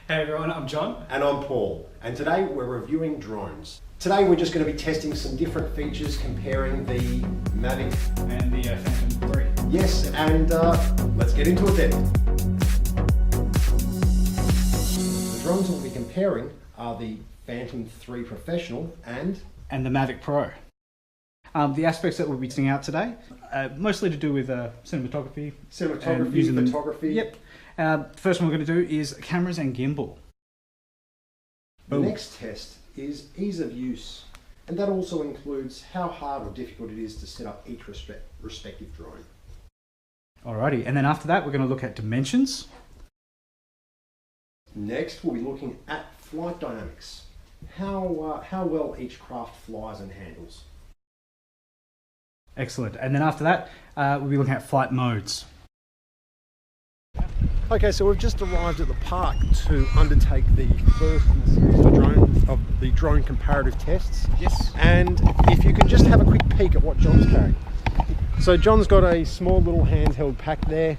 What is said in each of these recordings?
Hey everyone, I'm John. And I'm Paul. And today we're reviewing drones. Today we're just going to be testing some different features comparing the Mavic And the Phantom 3. Yes, and let's get into it then. The drones we'll be comparing are the Phantom 3 Professional and the Mavic Pro. The aspects that we'll be testing out today, mostly to do with cinematography. Photography. Yep. First one we're going to do is cameras and gimbal. The next test is ease of use, and that also includes how hard or difficult it is to set up each respective drone. Alrighty, and then after that we're going to look at dimensions. Next we'll be looking at flight dynamics, how well each craft flies and handles. Excellent, and then after that we'll be looking at flight modes. Okay, so we've just arrived at the park to undertake the first in the series of the drone comparative tests. Yes. And if you can just have a quick peek at what John's carrying. So John's got a small little handheld pack there.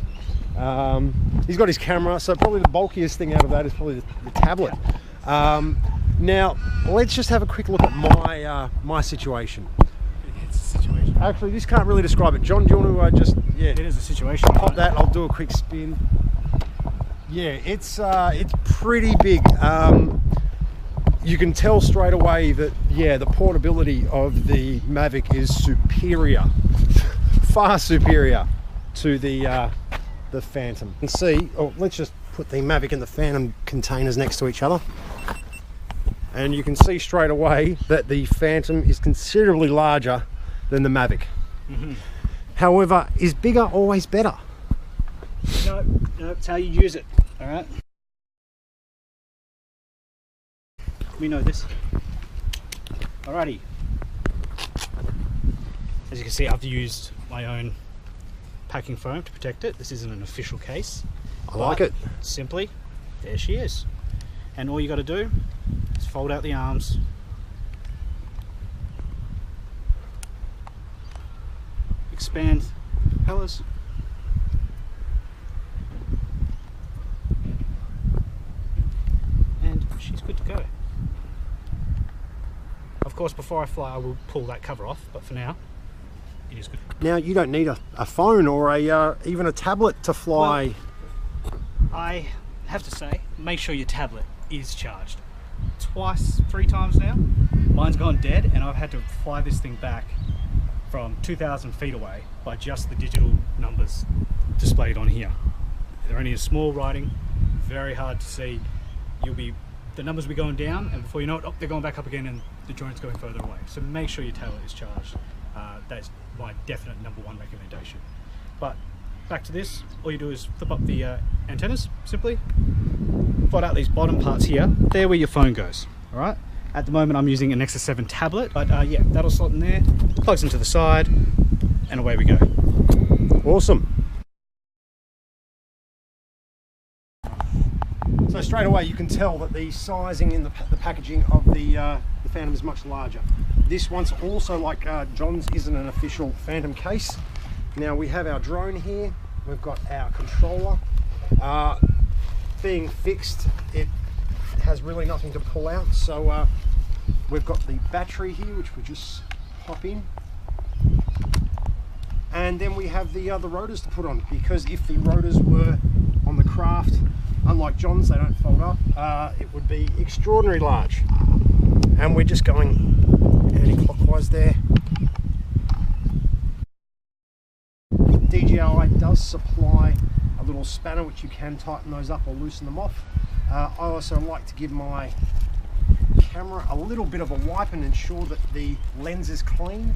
He's got his camera, so probably the bulkiest thing out of that is probably the tablet. Now, let's just have a quick look at my situation. It's a situation. Actually, this can't really describe it. John, do you want to It is a situation. pop that? I'll do a quick spin. Yeah, it's pretty big. You can tell straight away that the portability of the Mavic is superior, far superior to the Phantom. You can see. Oh, let's just put the Mavic and the Phantom containers next to each other, and you can see straight away that the Phantom is considerably larger than the Mavic. Mm-hmm. However, is bigger always better? No, it's how you use it, alright? We know this. Alrighty. As you can see, I've used my own packing foam to protect it. This isn't an official case. I like it. Simply, there she is. And all you got to do is fold out the arms. Expand propellers. And she's good to go. Of course, before I fly I will pull that cover off, but for now it is good. Now you don't need a phone or even a tablet to fly. Well, I have to say, make sure your tablet is charged. Twice, 3 times now, mine's gone dead and I've had to fly this thing back from 2,000 feet away by just the digital numbers displayed on here. They're only a small writing, very hard to see. The numbers will be going down, and before you know it, they're going back up again and the drone's going further away. So make sure your tablet is charged. That's my definite #1 recommendation. But back to this, all you do is flip up the antennas, simply. Plot out these bottom parts here. They're where your phone goes, all right? At the moment I'm using an Nexus 7 tablet, but that'll slot in there, plugs into the side, and away we go. Awesome. So straight away you can tell that the sizing in the packaging of the Phantom is much larger. This one's also, like John's, isn't an official Phantom case. Now we have our drone here, we've got our controller. Being fixed, it has really nothing to pull out, so we've got the battery here, which we just pop in. And then we have the rotors to put on, because if the rotors were on the craft, unlike John's, they don't fold up, it would be extraordinarily large. And we're just going anti-clockwise there. DJI does supply a little spanner which you can tighten those up or loosen them off. I also like to give my camera a little bit of a wipe and ensure that the lens is clean.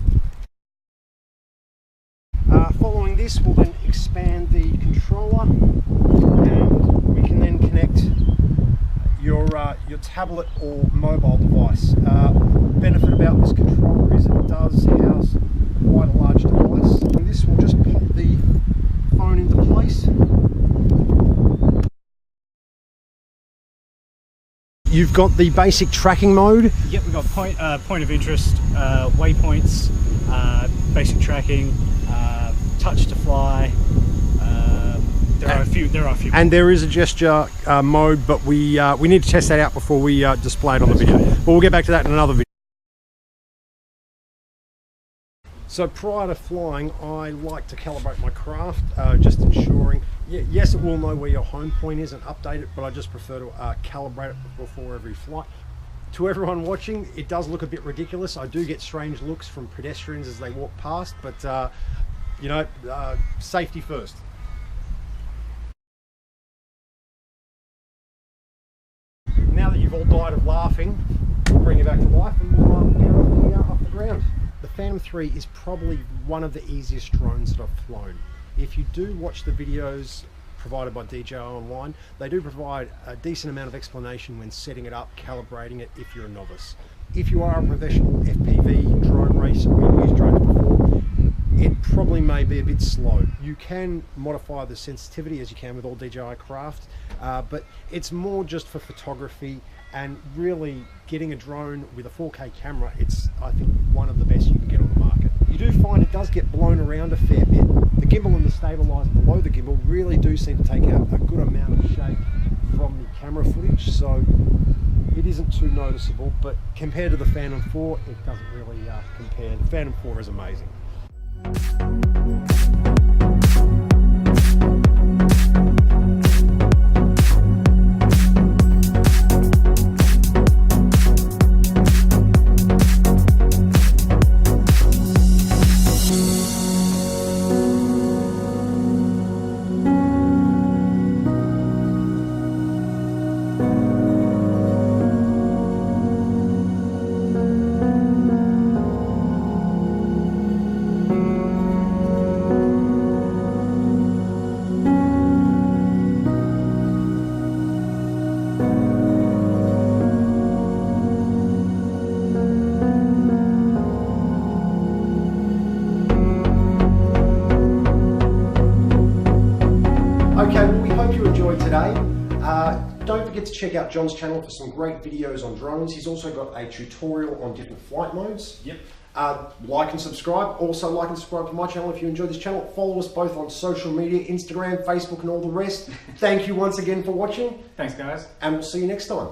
Following this, we'll then expand the controller, and we can then connect your tablet or mobile device. Benefit about this controller is it does house quite a large device, and this will just pop the phone into place. You've got the basic tracking mode. Yep, we've got point of interest, waypoints, basic tracking, touch to fly, There are a few. And there is a gesture mode, but we need to test that out before we display it on the video. But we'll get back to that in another video. So prior to flying, I like to calibrate my craft, just ensuring, yes, it will know where your home point is and update it, but I just prefer to calibrate it before every flight. To everyone watching, it does look a bit ridiculous. I do get strange looks from pedestrians as they walk past, but you know, safety first. Now that you've all died of laughing, we'll bring you back to life and we'll get off the ground. The Phantom 3 is probably one of the easiest drones that I've flown. If you do watch the videos provided by DJI online, they do provide a decent amount of explanation when setting it up, calibrating it if you're a novice. If you are a professional FPV drone racer or you've used drones before, it probably may be a bit slow. You can modify the sensitivity as you can with all DJI craft, but it's more just for photography and really getting a drone with a 4K camera. It's, I think, one of the best you can get on the market. You do find it does get blown around a fair bit. The gimbal and the stabilizer below the gimbal really do seem to take out a good amount of shape from the camera footage, so it isn't too noticeable, but compared to the Phantom 4, it doesn't really compare. The Phantom 4 is amazing. Okay, well, we hope you enjoyed today. Don't forget to check out John's channel for some great videos on drones. He's also got a tutorial on different flight modes. Yep. Like and subscribe. Also like and subscribe to my channel if you enjoyed this channel. Follow us both on social media, Instagram, Facebook and all the rest. Thank you once again for watching. Thanks, guys. And we'll see you next time.